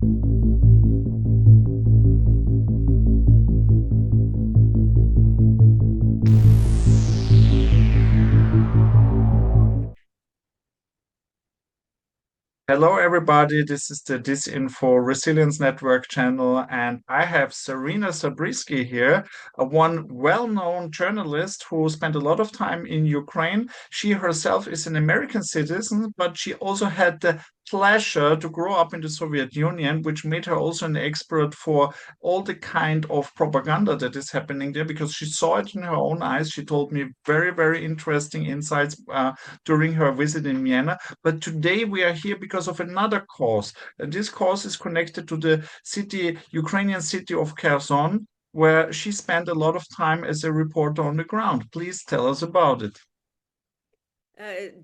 Hello, everybody. This is the Disinfo Resilience Network channel, and I have Zarina Zabrisky here, one well-known journalist who spent a lot of time in Ukraine. She herself is an American citizen, but she also had the pleasure to grow up in the Soviet Union, which made her also an expert for all the kind of propaganda that is happening there because she saw it in her own eyes. She told me very, very interesting insights during her visit in Vienna. But today we are here because of another cause. And this cause is connected to the city, Ukrainian city of Kherson, where she spent a lot of time as a reporter on the ground. Please tell us about it.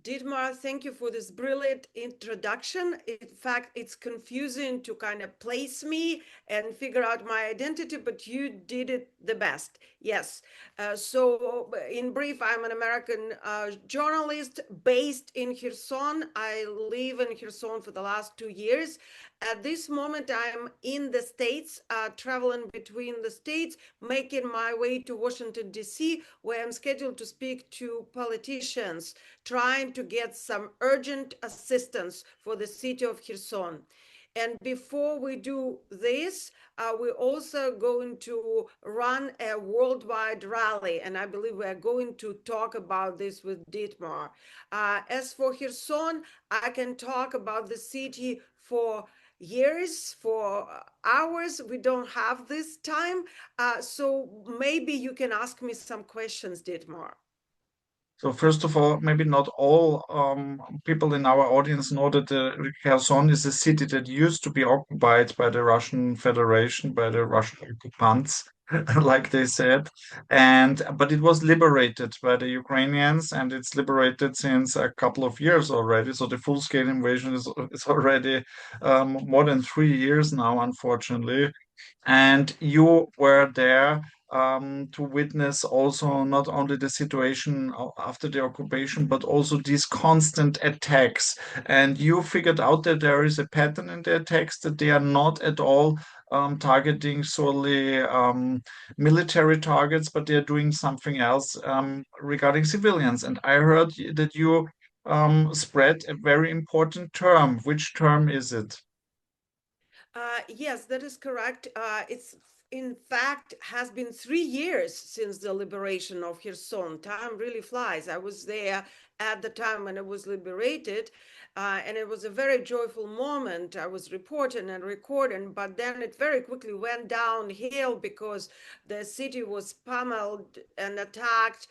Dietmar, thank you for this brilliant introduction. In fact, it's confusing to kind of place me and figure out my identity, but you did it the best. Yes. So, in brief, I'm an American journalist based in Kherson. I live in Kherson for the last 2 years. At this moment, I'm in the States, traveling between the states, making my way to Washington, D.C., where I'm scheduled to speak to politicians trying to get some urgent assistance for the city of Kherson. And before we do this, we're also going to run a worldwide rally. And I believe we're going to talk about this with Dietmar. As for Kherson, I can talk about the city for years, for hours. We don't have this time. So maybe you can ask me some questions, Dietmar. So first of all, maybe not all people in our audience know that Kherson is a city that used to be occupied by the Russian Federation, by the Russian occupants, like they said, and but it was liberated by the Ukrainians, and it's liberated since a couple of years already. So the full-scale invasion is already more than 3 years now, unfortunately. And you were there to witness also not only the situation after the occupation, but also these constant attacks. And you figured out that there is a pattern in the attacks, that they are not at all targeting solely military targets, but they're doing something else regarding civilians. And I heard that you spread a very important term. Which term is it? Yes, that is correct. It's in fact has been 3 years since the liberation of Kherson. Time really flies. I was there at the time when it was liberated, and it was a very joyful moment. I was reporting and recording, but then it very quickly went downhill because the city was pummeled and attacked,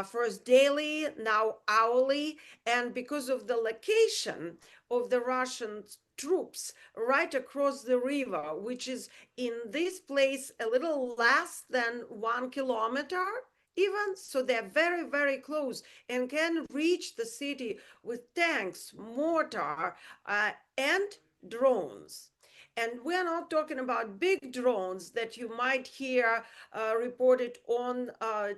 first daily, now hourly, and because of the location of the Russian troops right across the river, which is in this place a little less than 1 kilometer even. So they're very, very close and can reach the city with tanks, mortar, and drones. And we're not talking about big drones that you might hear reported on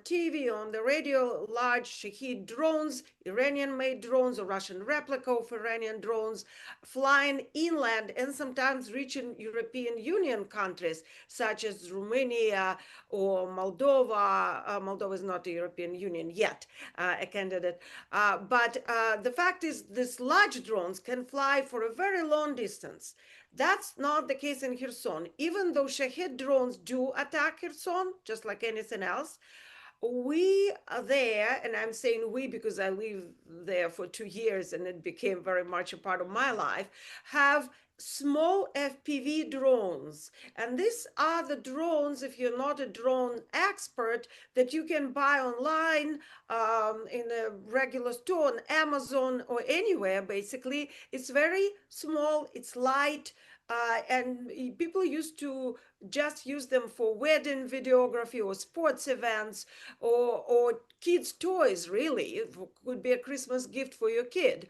TV, on the radio, large Shahed drones, Iranian-made drones or Russian replica of Iranian drones, flying inland and sometimes reaching European Union countries such as Romania or Moldova. Moldova is not the European Union yet, a candidate. But the fact is, these large drones can fly for a very long distance. That's not the case in Kherson. Even though Shahed drones do attack Kherson, just like anything else, we are there, and I'm saying we because I lived there for 2 years and it became very much a part of my life, have small FPV drones. And these are the drones, if you're not a drone expert, that you can buy online in a regular store on Amazon or anywhere, basically. It's very small, it's light. And people used to just use them for wedding videography or sports events or kids' toys, really. It could be a Christmas gift for your kid.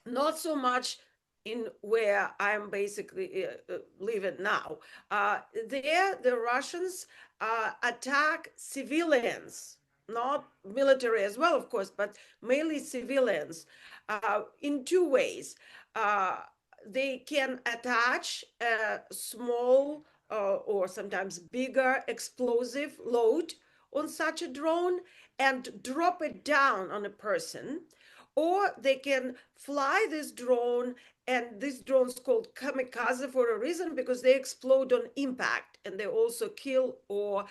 Not so much in where I'm basically living now. There, the Russians attack civilians, not military as well, of course, but mainly civilians in two ways. they can attach a small or sometimes bigger explosive load on such a drone and drop it down on a person, or they can fly this drone, and this drone's called kamikaze for a reason, because they explode on impact and they also kill or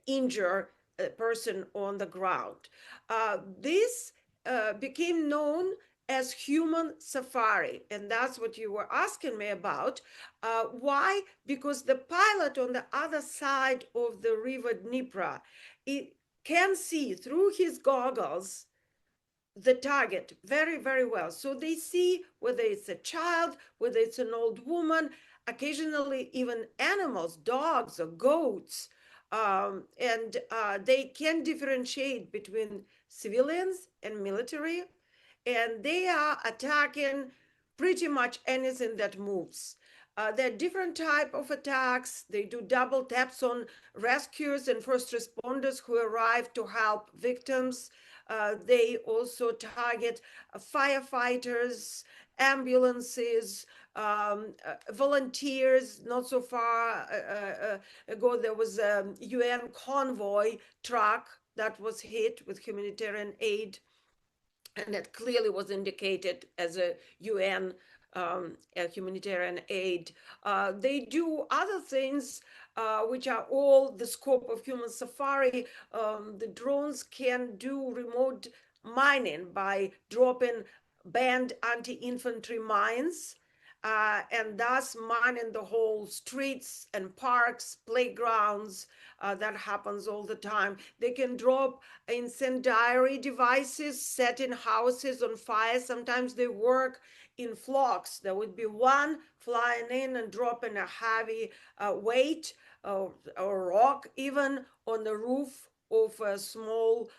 injure a person on the ground. This became known as human safari, and that's what you were asking me about. Why? Because the pilot on the other side of the river Dnipro, it can see through his goggles the target very, very well. So they see whether it's a child, whether it's an old woman, occasionally even animals, dogs or goats. And they can differentiate between civilians and military, and they are attacking pretty much anything that moves. There are different type of attacks. They do double taps on rescuers and first responders who arrive to help victims. They also target firefighters, ambulances, volunteers. Not so far ago, there was a UN convoy truck that was hit with humanitarian aid, and that clearly was indicated as a UN humanitarian aid. They do other things which are all the scope of human safari. The drones can do remote mining by dropping banned anti-infantry mines, and thus mining the whole streets and parks, playgrounds. That happens all the time. They can drop incendiary devices, setting houses on fire. Sometimes they work in flocks. There would be one flying in and dropping a heavy weight or rock even on the roof of a small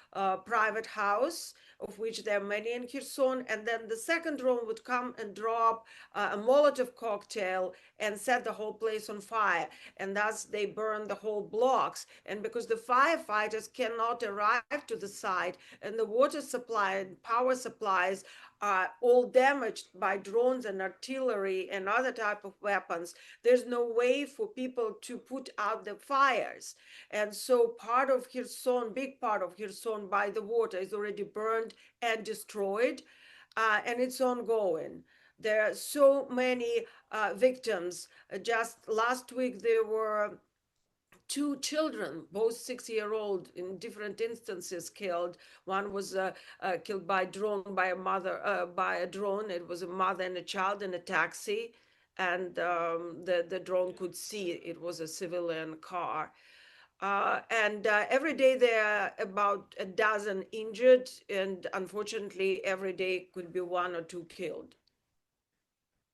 private house, of which there are many in Kherson. And then the second drone would come and drop a Molotov cocktail and set the whole place on fire. And thus they burn the whole blocks. And because the firefighters cannot arrive to the site, and the water supply and power supplies are all damaged by drones and artillery and other type of weapons, there's no way for people to put out the fires. And so part of Kherson, big part of Kherson by the water, is already burned and destroyed, and it's ongoing. There are so many victims. Just last week, there were two children, both 6-year-old, in different instances killed. One was killed by drone, by a mother, by a drone. It was a mother and a child in a taxi, and the drone could see it was a civilian car. And every day there are about a dozen injured, and unfortunately, every day could be one or two killed.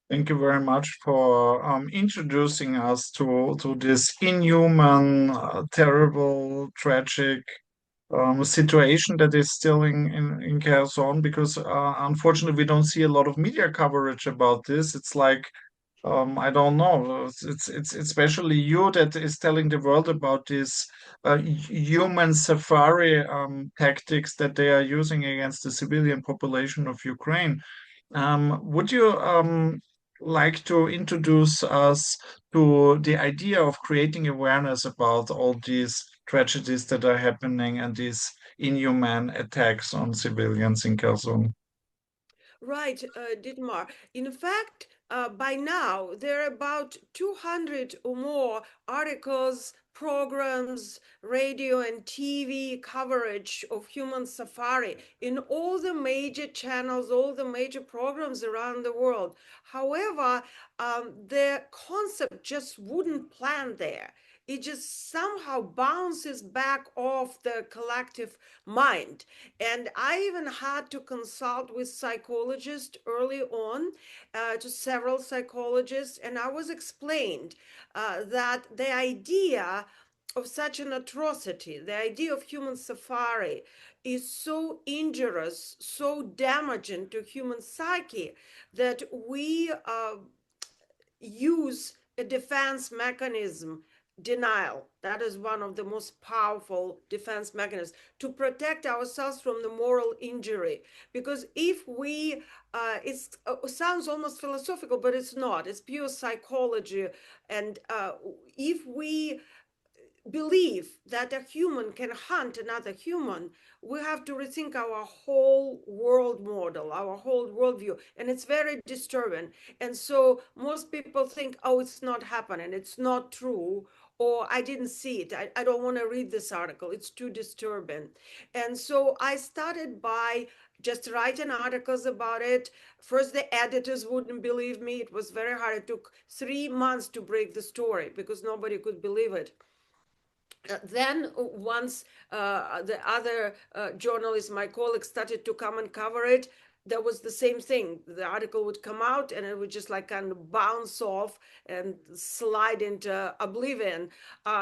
Thank you very much for introducing us to this inhuman, terrible, tragic situation that is still in Kherson, because unfortunately we don't see a lot of media coverage about this. It's like I don't know. It's especially you that is telling the world about these human safari tactics that they are using against the civilian population of Ukraine. Would you like to introduce us to the idea of creating awareness about all these tragedies that are happening and these inhuman attacks on civilians in Kherson? Right, Dietmar. In fact, by now, there are about 200 or more articles, programs, radio and TV coverage of human safari in all the major channels, all the major programs around the world. However, the concept just wouldn't plant there. It just somehow bounces back off the collective mind. And I even had to consult with psychologists early on, to several psychologists, and I was explained that the idea of such an atrocity, the idea of human safari, is so injurious, so damaging to human psyche, that we use a defense mechanism denial. That is one of the most powerful defense mechanisms to protect ourselves from the moral injury. Because if we, it sounds almost philosophical, but it's not. It's pure psychology. And if we believe that a human can hunt another human, we have to rethink our whole world model, our whole worldview, and it's very disturbing. And so most people think, oh, it's not happening, it's not true, or I didn't see it, I don't want to read this article, it's too disturbing. And so I started by just writing articles about it. First, the editors wouldn't believe me. It was very hard. It took 3 months to break the story because nobody could believe it. Then once the other journalists, my colleagues, started to come and cover it, there was the same thing. The article would come out and it would just like kind of bounce off and slide into oblivion.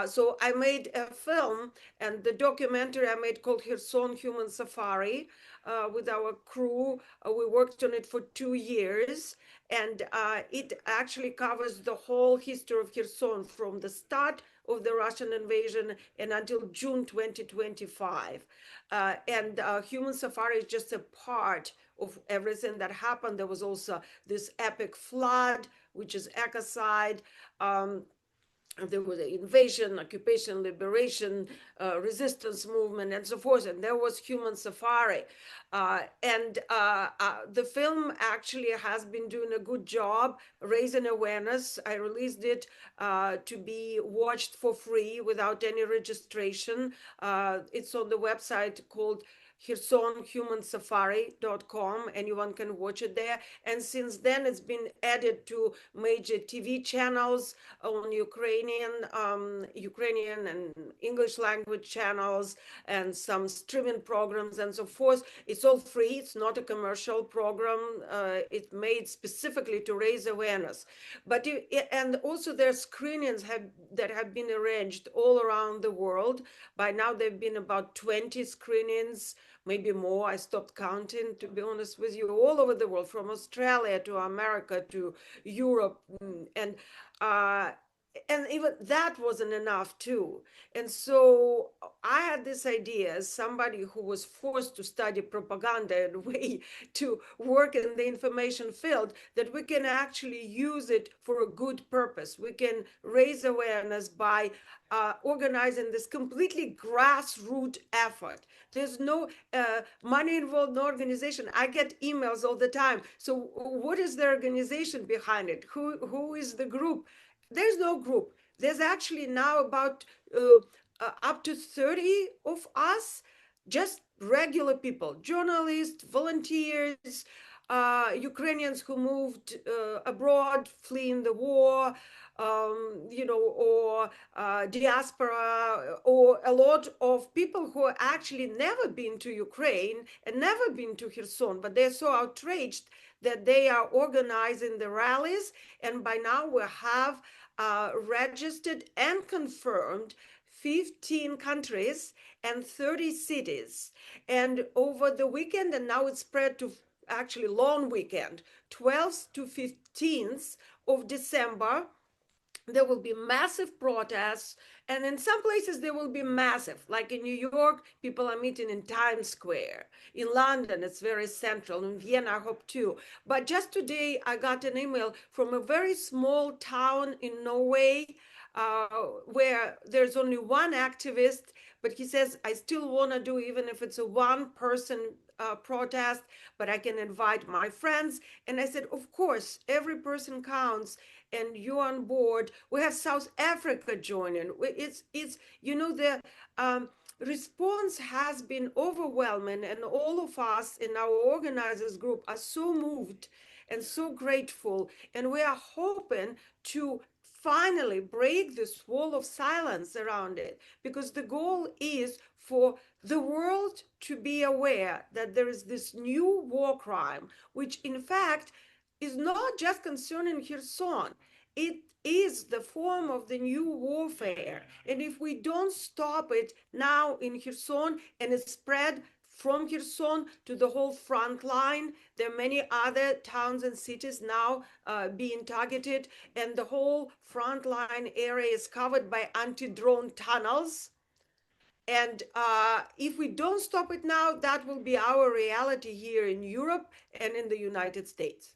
So I made a film, and the documentary I made called Kherson Human Safari with our crew. We worked on it for 2 years, and it actually covers the whole history of Kherson from the start of the Russian invasion and until June 2025. And Human Safari is just a part of everything that happened. There was also this epic flood, which is ecocide. There was the invasion, occupation, liberation, resistance movement, and so forth. And there was Human Safari. And the film actually has been doing a good job raising awareness. I released it to be watched for free without any registration. It's on the website called HersonHumanSafari.com. Anyone can watch it there. And since then, it's been added to major TV channels on Ukrainian and English language channels, and some streaming programs and so forth. It's all free. It's not a commercial program. It's made specifically to raise awareness. And also there are screenings that have been arranged all around the world. By now, there've been about 20 screenings, maybe more. I stopped counting, to be honest with you, all over the world, from Australia to America to Europe. Uh, and even that wasn't enough too. And so I had this idea, as somebody who was forced to study propaganda and way to work in the information field, that we can actually use it for a good purpose. We can raise awareness by organizing this completely grassroots effort. There's no money involved, no organization. I get emails all the time. So what is the organization behind it? Who is the group? There's no group. There's actually now about up to 30 of us, just regular people, journalists, volunteers, Ukrainians who moved abroad, fleeing the war, or diaspora, or a lot of people who actually never been to Ukraine and never been to Kherson, but they're so outraged that they are organizing the rallies. And by now we have registered and confirmed 15 countries and 30 cities. And over the weekend, and now it's spread to actually long weekend, 12th to 15th of December, there will be massive protests. And in some places there will be massive, like in New York, people are meeting in Times Square. In London, it's very central. In Vienna, I hope too. But just today I got an email from a very small town in Norway, uh, where there's only one activist, but he says, I still want to do, even if it's a one person protest, but I can invite my friends. And I said, of course, every person counts, and you're on board. We have South Africa joining. It's the response has been overwhelming, and all of us in our organizers group are so moved and so grateful, and we are hoping to finally break this wall of silence around it, because the goal is for the world to be aware that there is this new war crime, which in fact is not just concerning Kherson. It is the form of the new warfare. And if we don't stop it now in Kherson and it spread from Kherson to the whole front line. There are many other towns and cities now being targeted, and the whole front line area is covered by anti-drone tunnels. And if we don't stop it now, that will be our reality here in Europe and in the United States.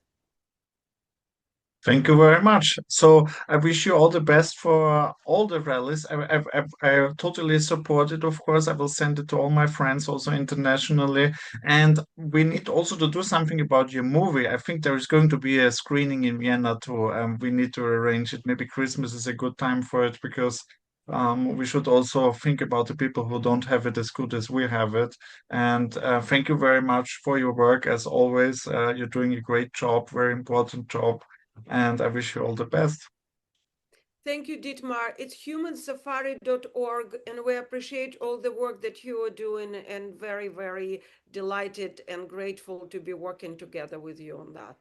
Thank you very much. So I wish you all the best for all the rallies. I totally support it, of course. I will send it to all my friends also internationally. And we need also to do something about your movie. I think there is going to be a screening in Vienna too. We need to arrange it. Maybe Christmas is a good time for it because we should also think about the people who don't have it as good as we have it. And thank you very much for your work as always. You're doing a great job, very important job, and I wish you all the best. Thank you, Dietmar. It's humansafari.org, and we appreciate all the work that you are doing, and very, very delighted and grateful to be working together with you on that.